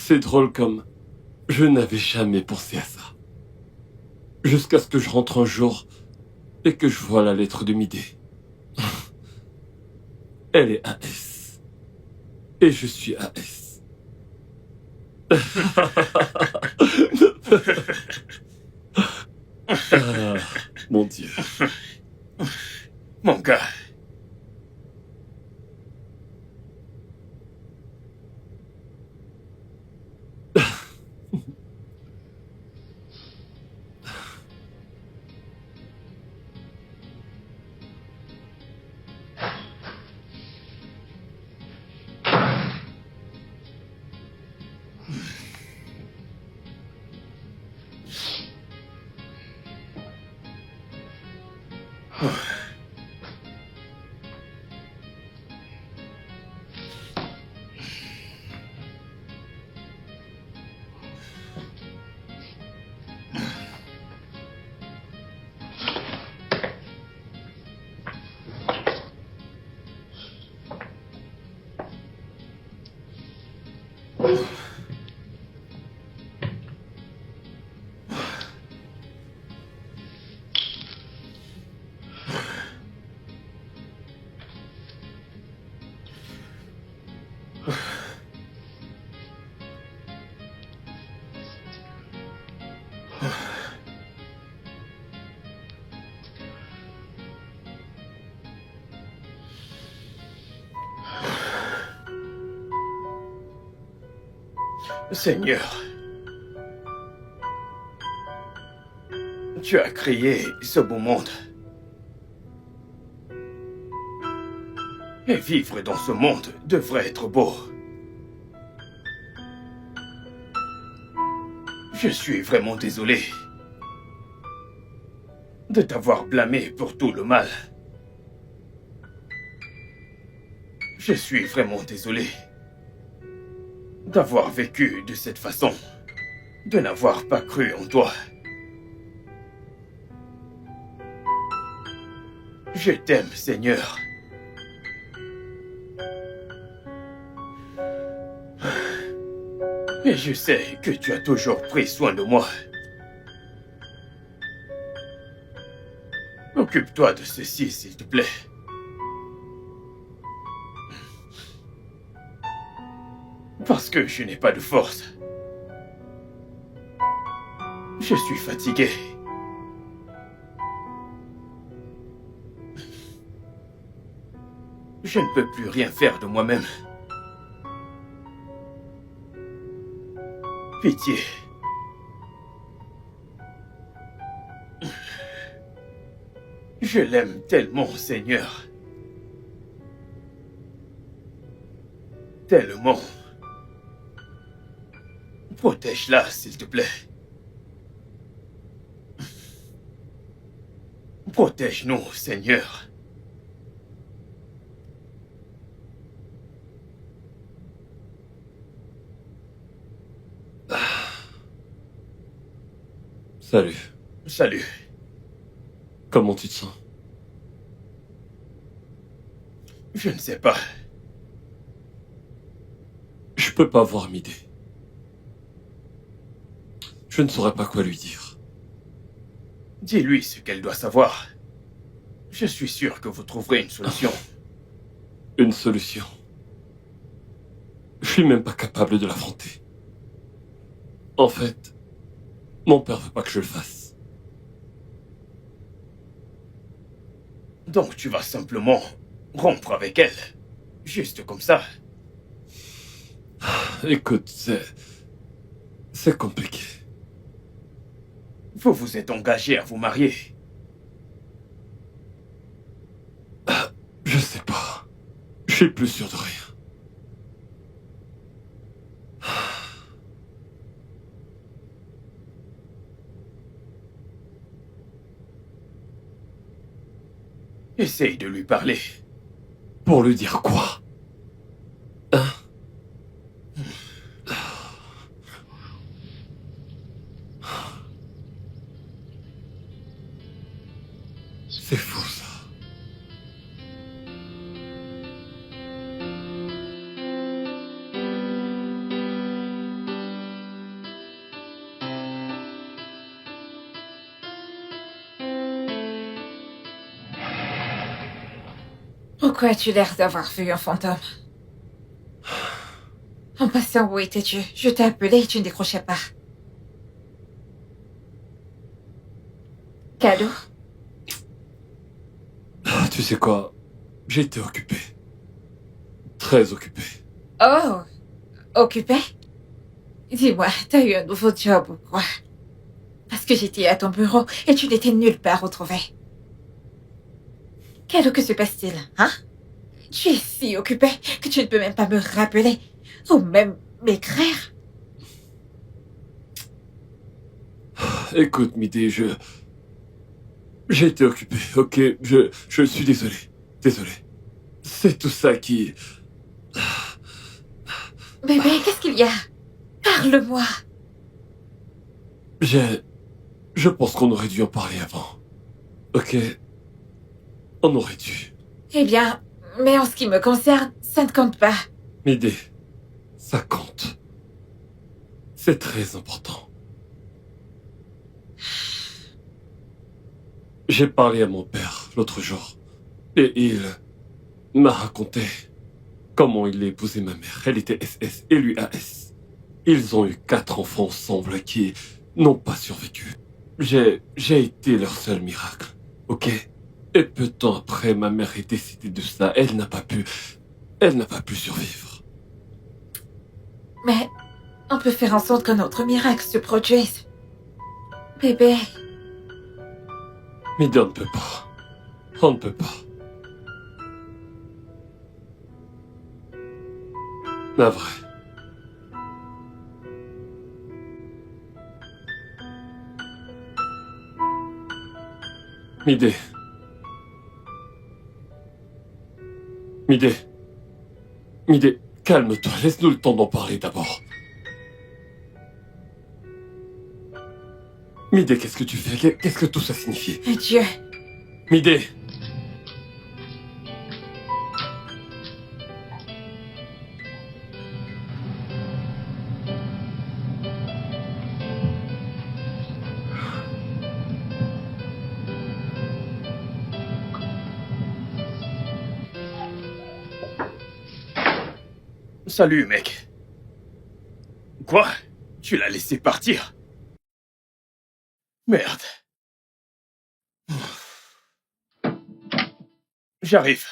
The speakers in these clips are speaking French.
C'est drôle comme je n'avais jamais pensé à ça. Jusqu'à ce que je rentre un jour et que je vois la lettre de Midé. Elle est AS. Et je suis AS. Ah, mon Dieu. Mon gars. Seigneur, tu as créé ce beau monde. Et vivre dans ce monde devrait être beau. Je suis vraiment désolé de t'avoir blâmé pour tout le mal. Je suis vraiment désolé d'avoir vécu de cette façon, de n'avoir pas cru en toi. Je t'aime, Seigneur. Et je sais que tu as toujours pris soin de moi. Occupe-toi de ceci, s'il te plaît. Parce que je n'ai pas de force. Je suis fatigué. Je ne peux plus rien faire de moi-même. Pitié. Je l'aime tellement, Seigneur. Tellement. Protège-la, s'il te plaît. Protège-nous, Seigneur. Salut. Salut. Comment tu te sens? Je ne sais pas. Je peux pas voir Midé. Je ne saurais pas quoi lui dire. Dis-lui ce qu'elle doit savoir. Je suis sûr que vous trouverez une solution. Une solution. Je suis même pas capable de l'affronter. En fait, mon père veut pas que je le fasse. Donc tu vas simplement rompre avec elle. Juste comme ça. Écoute, c'est compliqué. Vous vous êtes engagé à vous marier. Je sais pas. Je suis plus sûr de rien. Essaye de lui parler. Pour lui dire quoi? Hein? C'est fou ça. Pourquoi as-tu l'air d'avoir vu un fantôme? En passant, où étais-tu? Je t'ai appelé et tu ne décrochais pas. Cadeau? Tu sais quoi? J'ai été occupé. Très occupé. Oh, occupé? Dis-moi, t'as eu un nouveau job ou quoi? Parce que j'étais à ton bureau et tu n'étais nulle part retrouvé. Cadeau, que se passe-t-il, hein? Tu es si occupé que tu ne peux même pas me rappeler ou même m'écrire. Écoute, Midé, j'ai été occupé, ok? Je suis désolé. Désolé. C'est tout ça qui... Bébé, qu'est-ce qu'il y a? Parle-moi. Je pense qu'on aurait dû en parler avant. Ok? On aurait dû. Eh bien, mais en ce qui me concerne, ça ne compte pas. Midé, ça compte. C'est très important. J'ai parlé à mon père l'autre jour. Et il m'a raconté comment il a épousé ma mère. Elle était SS et lui AS. Ils ont eu 4 enfants ensemble qui n'ont pas survécu. J'ai été leur seul miracle, ok? Et peu de temps après, ma mère est décédée de ça. Elle n'a pas pu survivre. Mais on peut faire en sorte qu'un autre miracle se produise. Bébé, Mais on ne peut pas. On ne peut pas. La vraie. Midé. Midé. Midé, calme-toi. Laisse-nous le temps d'en parler d'abord. Midé, qu'est-ce que tu fais? Qu'est-ce que tout ça signifie? Dieu, Midé. Salut, mec. Quoi? Tu l'as laissé partir? Merde. J'arrive.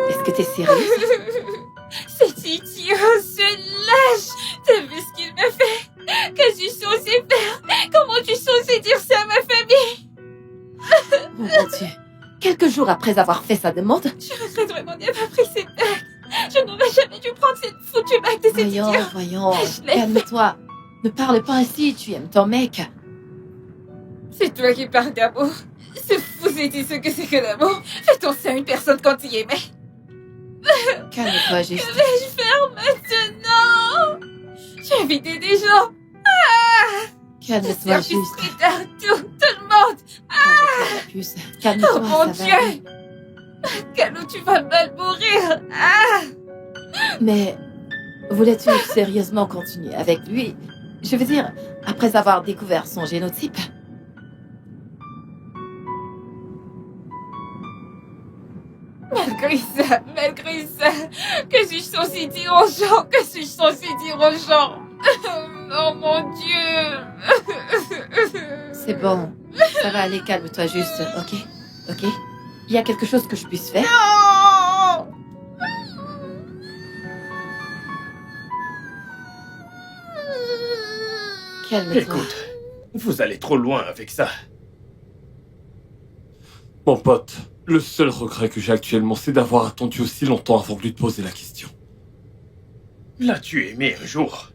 Est-ce que t'es sérieuse? cet idiot, ce lâche. T'as vu ce qu'il me fait? Qu'as-tu censé faire? Comment tu censé dire ça à ma famille? Oh mon Dieu. Quelques jours après avoir fait sa demande, Je regrette vraiment d'y avoir pris cette bague. Je n'aurais jamais dû prendre cette foutue bague de cet idiot. voyons, Je l'ai calme-toi. Ne parle pas ainsi, tu aimes ton mec. C'est toi qui parles d'amour. Ce fou dit ce que c'est que l'amour. Fait-on ça à une personne quand il aimait? Calme-toi, juste. Que vais-je faire maintenant? J'ai invité des gens. Calme-toi, Service juste. traiteur, tout le monde. Calme-toi, la puce. Calme-toi, Oh mon ça va Dieu. aller. Calou, tu vas mal mourir. Ah! Mais voulais-tu sérieusement continuer avec lui? Je veux dire, après avoir découvert son génotype. Malgré ça, que suis-je censée dire aux gens? Que suis-je censée dire aux gens? Oh mon Dieu! C'est bon. Ça va aller, calme-toi juste, ok? Ok? Il y a quelque chose que je puisse faire? Non! Calme-toi. Écoute, vous allez trop loin avec ça. Mon pote, le seul regret que j'ai actuellement, c'est d'avoir attendu aussi longtemps avant de lui poser la question. L'as-tu aimé un jour?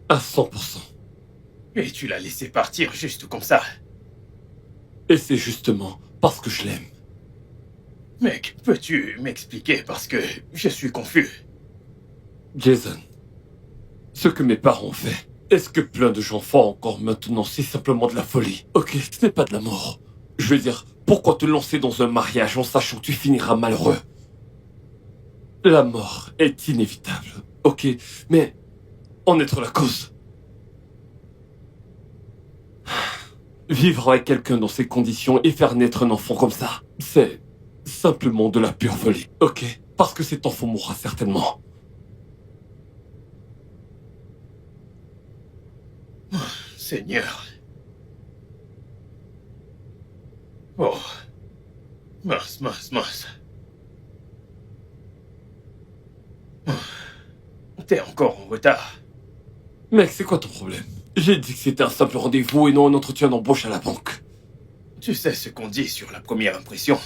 À 100%. Et tu l'as laissé partir juste comme ça. Et c'est justement parce que je l'aime. Mec, peux-tu m'expliquer parce que je suis confus. Jason, ce que mes parents ont fait, est-ce que plein de gens font encore maintenant? C'est simplement de la folie. Ok, ce n'est pas de la mort. Je veux dire, pourquoi te lancer dans un mariage en sachant que tu finiras malheureux? La mort est inévitable, ok, mais en être la cause. Vivre avec quelqu'un dans ces conditions et faire naître un enfant comme ça, c'est simplement de la pure folie, ok? Parce que cet enfant mourra certainement. Seigneur. Oh. Mince, mince, mince. T'es encore en retard. Mec, c'est quoi ton problème? J'ai dit que c'était un simple rendez-vous et non un entretien d'embauche à la banque. Tu sais ce qu'on dit sur la première impression.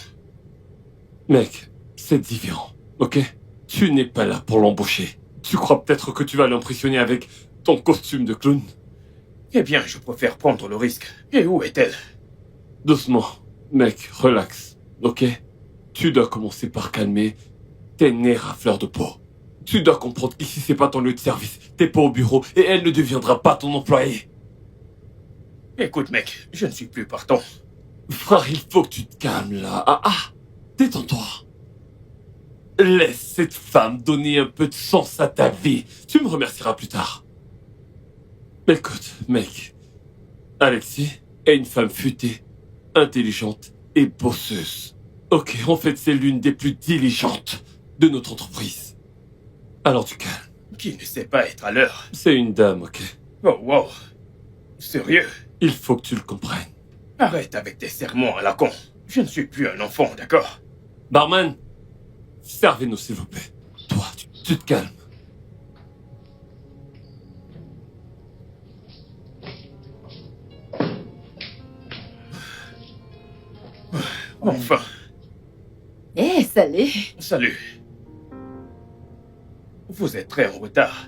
Mec, c'est différent, ok? Tu n'es pas là pour l'embaucher. Tu crois peut-être que tu vas l'impressionner avec ton costume de clown? Eh bien, je préfère prendre le risque. Et où est-elle? Doucement, mec, relax, ok? Tu dois commencer par calmer tes nerfs à fleur de peau. Tu dois comprendre qu'ici c'est pas ton lieu de service, t'es pas au bureau et elle ne deviendra pas ton employé. Écoute, mec, je ne suis plus partant. Frère, il faut que tu te calmes là. Détends-toi. Laisse cette femme donner un peu de sens à ta vie. Tu me remercieras plus tard. Écoute, mec, Alexis est une femme futée, intelligente et bosseuse. Ok, en fait, c'est l'une des plus diligentes de notre entreprise. Alors du calme. Qui ne sait pas être à l'heure. C'est une dame, ok? Oh, wow. Sérieux? Il faut que tu le comprennes. Arrête avec tes sermons à la con. Je ne suis plus un enfant, d'accord? Barman, servez-nous s'il vous plaît. Toi, tu te calmes. Enfin. Eh, salut. Salut. Vous êtes très en retard.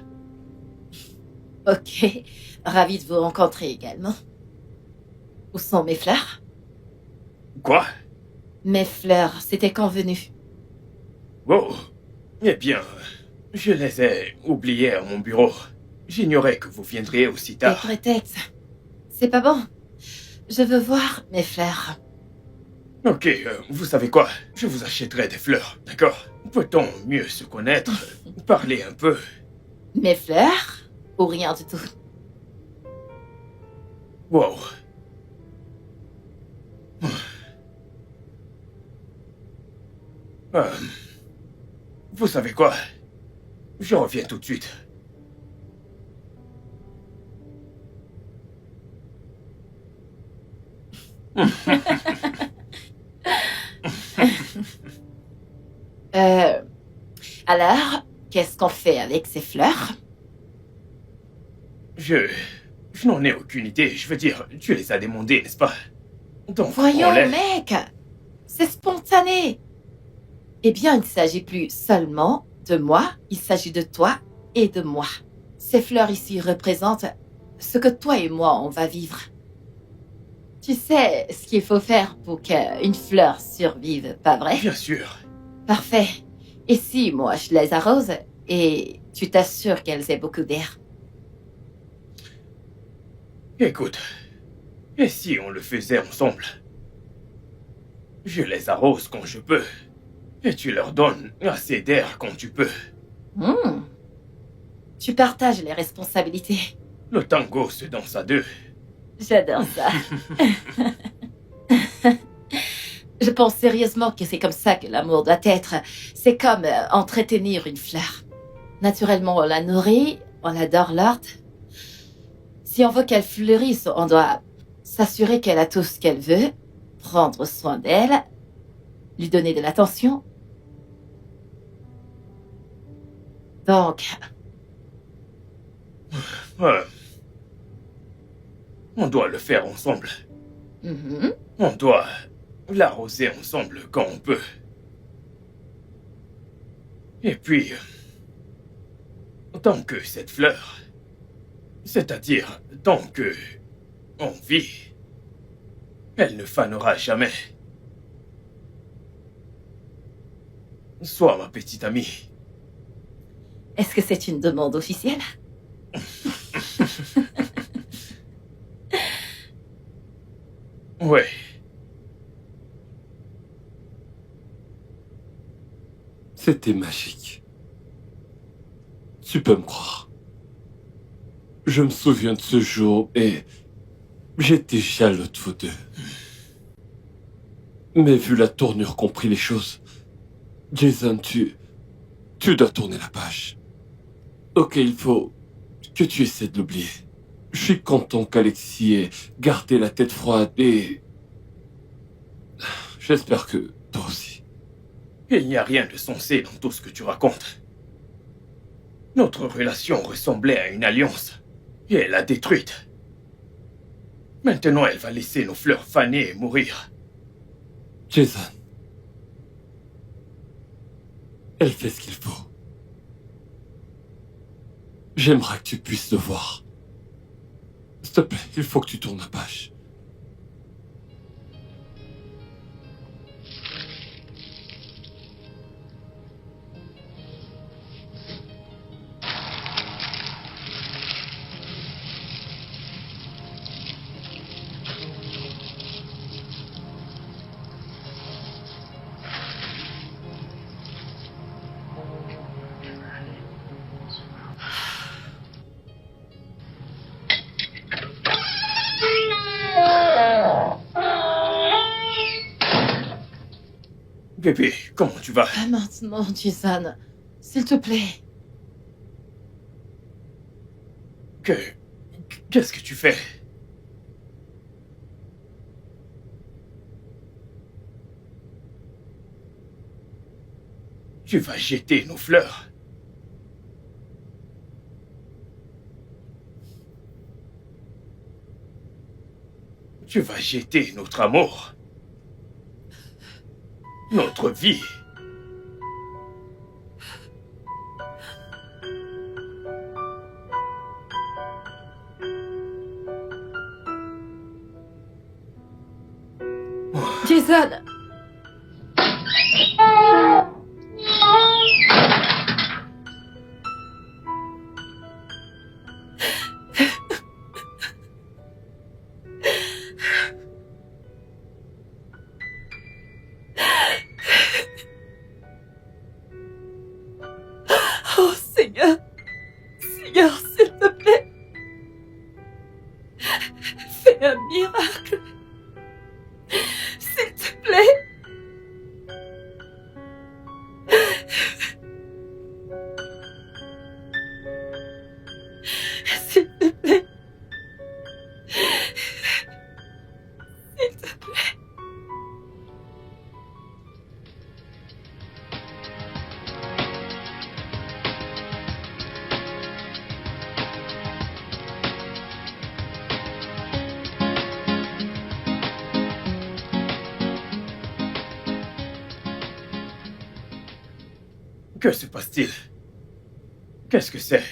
Ok, ravi de vous rencontrer également. Où sont mes fleurs? Quoi? Mes fleurs, c'était convenu. Oh. Eh bien, je les ai oubliées à mon bureau. J'ignorais que vous viendriez aussi Des tard. prétextes. C'est pas bon. Je veux voir mes fleurs. Ok, vous savez quoi? Je vous achèterai des fleurs, d'accord? Peut-on mieux se connaître? Parler un peu? Mes fleurs? Ou rien du tout? Wow. Vous savez quoi? Je reviens tout de suite. Alors, qu'est-ce qu'on fait avec ces fleurs? Je n'en ai aucune idée. Je veux dire, tu les as demandées, n'est-ce pas? Donc, Voyons, prends-les. mec! C'est spontané! Eh bien, il ne s'agit plus seulement de moi, il s'agit de toi et de moi. Ces fleurs ici représentent ce que toi et moi, on va vivre. Tu sais ce qu'il faut faire pour qu'une fleur survive, pas vrai? Bien sûr. Parfait. Et si moi, je les arrose et tu t'assures qu'elles aient beaucoup d'air? Écoute, et si on le faisait ensemble? Je les arrose quand je peux, et tu leur donnes assez d'air quand tu peux. Tu partages les responsabilités. Le tango se danse à deux. J'adore ça. Je pense sérieusement que c'est comme ça que l'amour doit être. C'est comme entretenir une fleur. Naturellement, on la nourrit, on la dorlote. Si on veut qu'elle fleurisse, on doit s'assurer qu'elle a tout ce qu'elle veut, prendre soin d'elle, lui donner de l'attention. Donc, On doit le faire ensemble. mhm, On doit l'arroser ensemble quand on peut. Et puis, tant que cette fleur, c'est-à-dire tant que on vit, elle ne fanera jamais. Sois ma petite amie. Est-ce que c'est une demande officielle? Ouais. C'était magique. Tu peux me croire. Je me souviens de ce jour et j'étais jaloux de vous deux. Mais vu la tournure qu'ont pris les choses, Jason, tu dois tourner la page. Ok, il faut que tu essaies de l'oublier. Je suis content qu'Alexis ait gardé la tête froide et j'espère que toi aussi. Il n'y a rien de sensé dans tout ce que tu racontes. Notre relation ressemblait à une alliance. Et elle l'a détruite. Maintenant, elle va laisser nos fleurs faner et mourir. Jason, elle fait ce qu'il faut. J'aimerais que tu puisses le voir. S'il te plaît, il faut que tu tournes la page. Bébé, comment tu vas? Pas maintenant, Jason. S'il te plaît. Qu'est-ce que tu fais? Tu vas jeter nos fleurs. Tu vas jeter notre amour. Notre vie. Jason! Oh Seigneur! Seigneur, s'il te plaît! Fais un miracle! S'il te plaît! S'il te plaît! S'il te plaît! Que se passe-t-il? Qu'est-ce que c'est?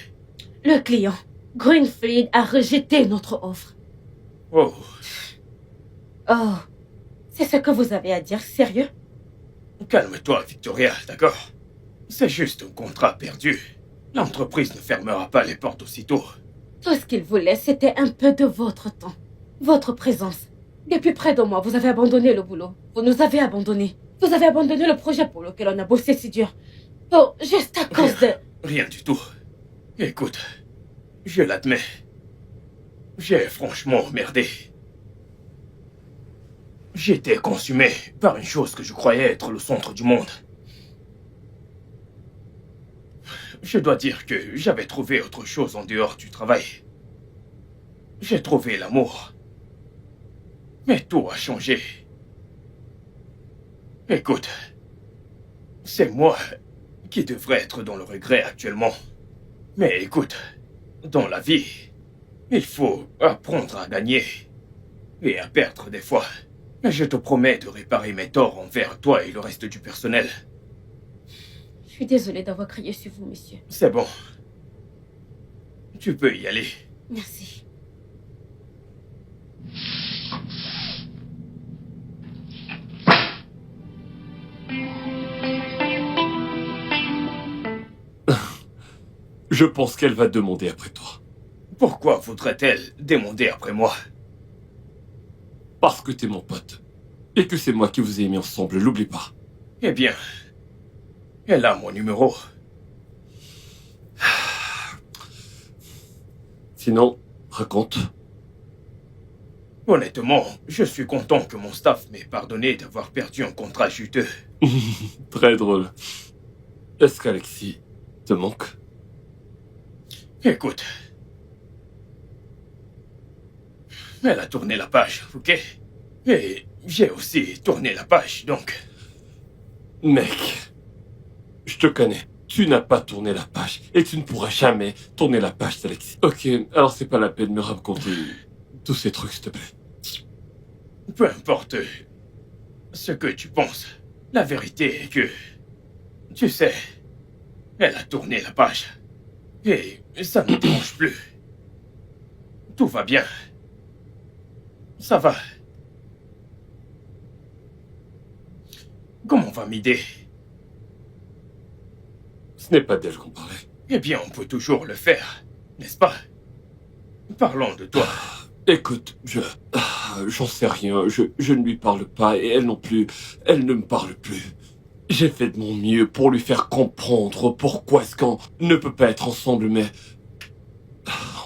Le client, Greenfleet, a rejeté notre offre. Oh, Oh, c'est ce que vous avez à dire, sérieux? calme-toi, Victoria, d'accord? C'est juste un contrat perdu. L'entreprise ne fermera pas les portes aussitôt. Tout ce qu'il voulait, c'était un peu de votre temps, votre présence. Depuis près de mois, vous avez abandonné le boulot. Vous nous avez abandonnés. Vous avez abandonné le projet pour lequel on a bossé si dur. Oh, juste à cause de... Rien du tout. Écoute, je l'admets. J'ai franchement merdé. J'étais consumé par une chose que je croyais être le centre du monde. Je dois dire que j'avais trouvé autre chose en dehors du travail. J'ai trouvé l'amour. Mais tout a changé. Écoute, c'est moi qui devrais être dans le regret actuellement. Mais écoute, dans la vie, il faut apprendre à gagner et à perdre des fois. Mais je te promets de réparer mes torts envers toi et le reste du personnel. Je suis désolée d'avoir crié sur vous, monsieur. C'est bon. Tu peux y aller. Merci. Je pense qu'elle va demander après toi. Pourquoi voudrait-elle demander après moi? Parce que t'es mon pote. Et que c'est moi qui vous ai mis ensemble, l'oublie pas. Eh bien, elle a mon numéro. Sinon, raconte. Honnêtement, je suis content que mon staff m'ait pardonné d'avoir perdu un contrat juteux. Très drôle. Est-ce qu'Alexis te manque? Écoute, elle a tourné la page, ok? Et j'ai aussi tourné la page, donc... Mec, je te connais. Tu n'as pas tourné la page. Et tu ne pourras jamais tourner la page d'Alexis. Ok, alors c'est pas la peine de me raconter tous ces trucs, s'il te plaît. Peu importe ce que tu penses, la vérité est que... Tu sais, elle a tourné la page. Et ça ne me dérange plus. Tout va bien. Ça va. Comment va m'aider? Ce n'est pas d'elle qu'on parlait. Eh bien, on peut toujours le faire, n'est-ce pas? Parlons de toi. Écoute, j'en sais rien. Je ne lui parle pas et elle non plus. Elle ne me parle plus. J'ai fait de mon mieux pour lui faire comprendre pourquoi est-ce qu'on ne peut pas être ensemble, mais...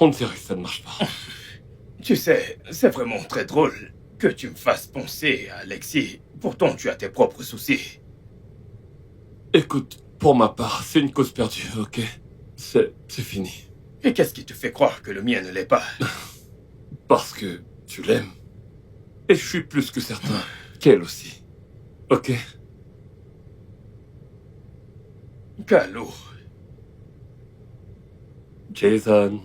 On dirait que ça ne marche pas. Tu sais, c'est vraiment très drôle que tu me fasses penser à Alexis. Pourtant, tu as tes propres soucis. Écoute, pour ma part, c'est une cause perdue, ok? C'est fini. Et qu'est-ce qui te fait croire que le mien ne l'est pas? Parce que tu l'aimes. Et je suis plus que certain qu'elle aussi. Ok? Calo. Jason.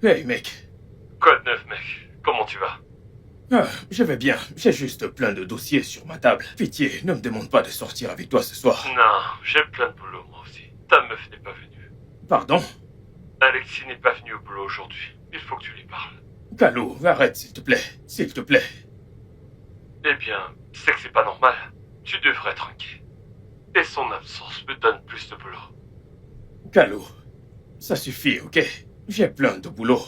Hey mec. Quoi de neuf, mec? Comment tu vas? Ah, je vais bien. J'ai juste plein de dossiers sur ma table. Pitié, ne me demande pas de sortir avec toi ce soir. Non, j'ai plein de boulot, moi aussi. Ta meuf n'est pas venue. Pardon? Alexis n'est pas venu au boulot aujourd'hui. Il faut que tu lui parles. Calo, arrête s'il te plaît. S'il te plaît. Eh bien, c'est que c'est pas normal. Tu devrais être inquiet. Et son absence me donne plus de boulot. Calo, ça suffit, ok? J'ai plein de boulot.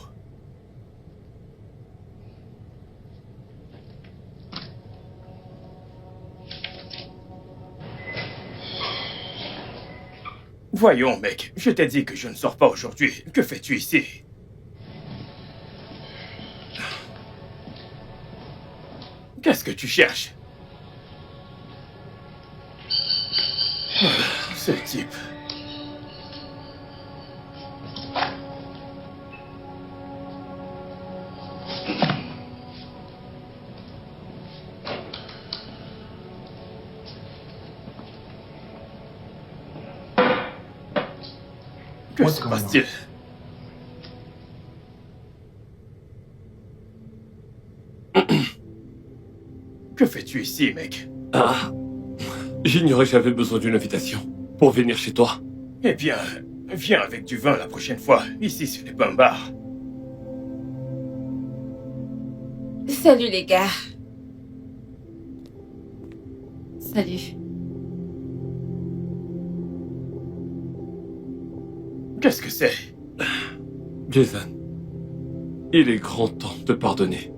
Voyons, mec, je t'ai dit que je ne sors pas aujourd'hui. Que fais-tu ici? Qu'est-ce que tu cherches? Ce type. Que se passe-t-il? Que fais-tu ici, mec? Ah, j'ignorais que j'avais besoin d'une invitation pour venir chez toi. Eh bien, viens avec du vin la prochaine fois. Ici, ce n'est pas un bar. Salut les gars. Salut. Qu'est-ce que c'est? Jason, il est grand temps de pardonner,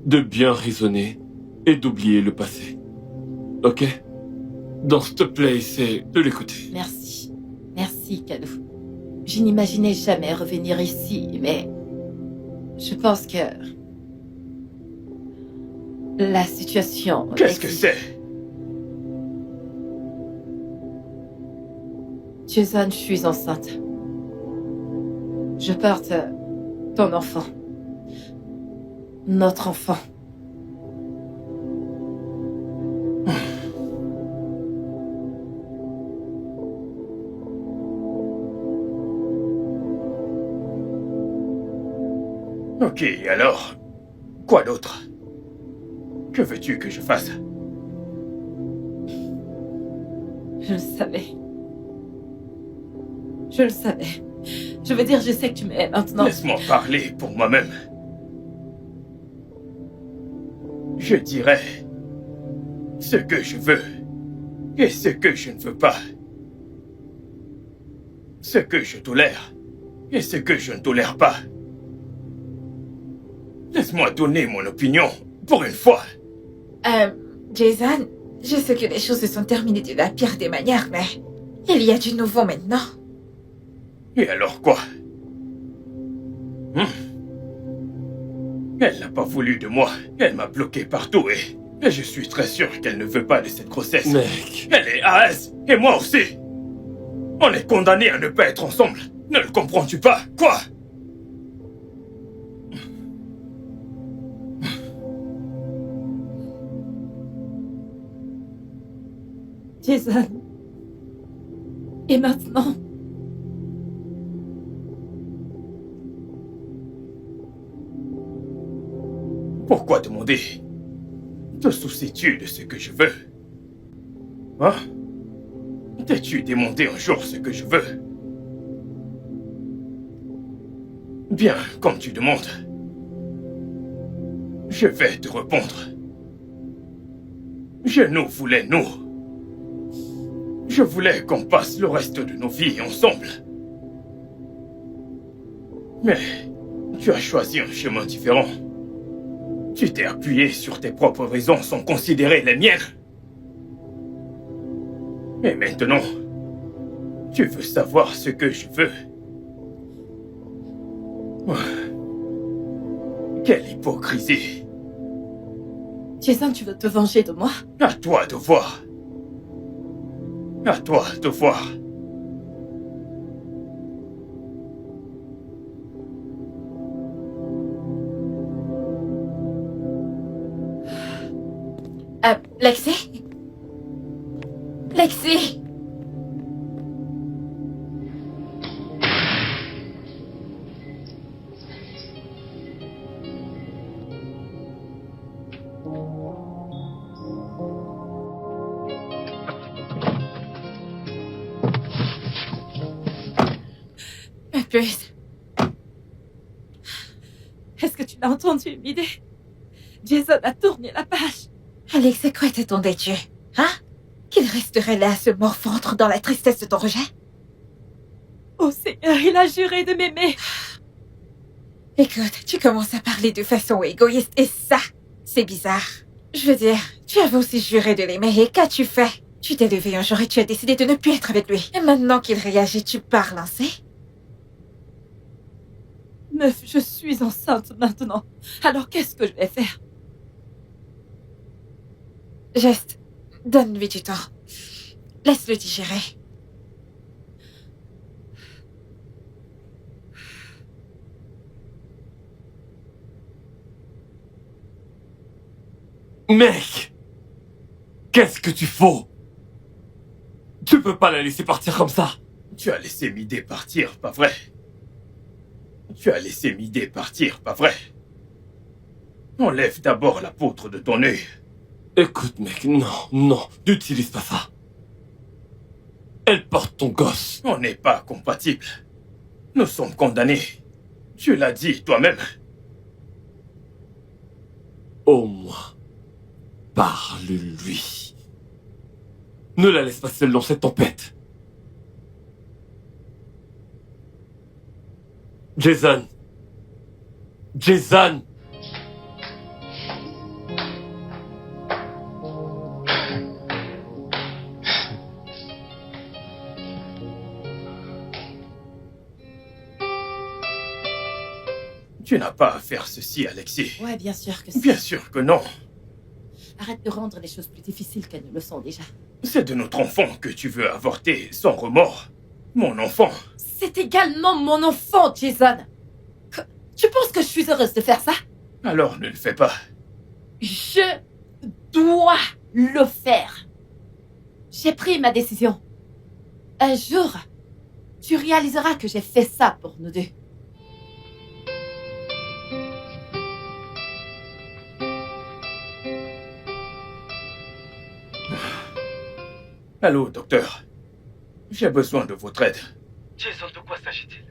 de bien raisonner et d'oublier le passé. Ok? Donc, s'il te plaît, essaie de l'écouter. Merci. Merci, Calo. Je n'imaginais jamais revenir ici, mais je pense que la situation... Qu'est-ce que c'est? Jason, je suis enceinte. Je porte ton enfant. Notre enfant. Ok, alors, quoi d'autre? Que veux-tu que je fasse? Je le savais. Je le savais. Je veux dire, je sais que tu m'aimes maintenant. Laisse-moi parler pour moi-même. Je dirais ce que je veux et ce que je ne veux pas. Ce que je tolère et ce que je ne tolère pas. Laisse-moi donner mon opinion, pour une fois. Jason, je sais que les choses se sont terminées de la pire des manières, mais il y a du nouveau maintenant. Et alors quoi? Elle n'a pas voulu de moi. Elle m'a bloqué partout et je suis très sûr qu'elle ne veut pas de cette grossesse. Mec, Elle est AS et moi aussi. On est condamnés à ne pas être ensemble. Ne le comprends-tu pas? Quoi? Jason. Et maintenant? Pourquoi demander? Te soucies-tu de ce que je veux? Hein? T'es-tu demandé un jour ce que je veux? Bien, comme tu demandes. Je vais te répondre. Je nous voulais nous. Je voulais qu'on passe le reste de nos vies ensemble. Mais tu as choisi un chemin différent. Tu t'es appuyé sur tes propres raisons sans considérer les miennes. Et maintenant, tu veux savoir ce que je veux. Quelle hypocrisie. Jason, tu veux te venger de moi? À toi de voir. À toi de voir. Lexi? Lexi? Ma puce. Est-ce que tu l'as entendu, Midé? Jason a tourné la page. Alex, à quoi t'attendais-tu? Hein? Qu'il resterait là à se morfondre dans la tristesse de ton rejet? Oh Seigneur, il a juré de m'aimer. Écoute, tu commences à parler de façon égoïste et ça, c'est bizarre. Je veux dire, tu avais aussi juré de l'aimer et qu'as-tu fait? Tu t'es levé un jour et tu as décidé de ne plus être avec lui. Et maintenant qu'il réagit, tu pars lancer? Meuf, je suis enceinte maintenant. Alors qu'est-ce que je vais faire? Juste, donne-lui du temps. Laisse-le digérer. mec! Qu'est-ce que tu fous? Tu peux pas la laisser partir comme ça. Tu as laissé Midé partir, pas vrai? Tu as laissé Midé partir, pas vrai? Enlève d'abord la poutre de ton œil. Écoute, mec, non, n'utilise pas ça. Elle porte ton gosse. On n'est pas compatibles. Nous sommes condamnés. Tu l'as dit toi-même. Au moins, parle-lui. Ne la laisse pas seule dans cette tempête. Jason. Jason. Tu n'as pas à faire ceci, Alexis. Ouais, bien sûr que si. Bien sûr que non. Arrête de rendre les choses plus difficiles qu'elles ne le sont déjà. C'est de notre enfant que tu veux avorter sans remords. Mon enfant. C'est également mon enfant, Jason. Tu penses que je suis heureuse de faire ça? Alors ne le fais pas. Je dois le faire. J'ai pris ma décision. Un jour, tu réaliseras que j'ai fait ça pour nous deux. Allô, docteur. J'ai besoin de votre aide. Jason, de quoi s'agit-il?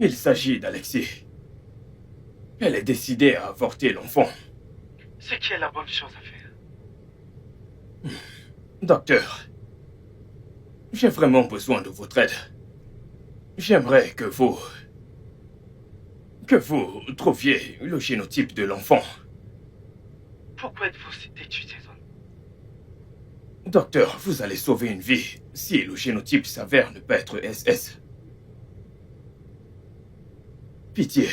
Il s'agit d'Alexis. Elle est décidée à avorter l'enfant. Ce qui est la bonne chose à faire. Docteur, j'ai vraiment besoin de votre aide. J'aimerais que vous trouviez le génotype de l'enfant. Pourquoi êtes-vous si têtu, Jason? Docteur, vous allez sauver une vie si le génotype s'avère ne pas être SS. Pitié,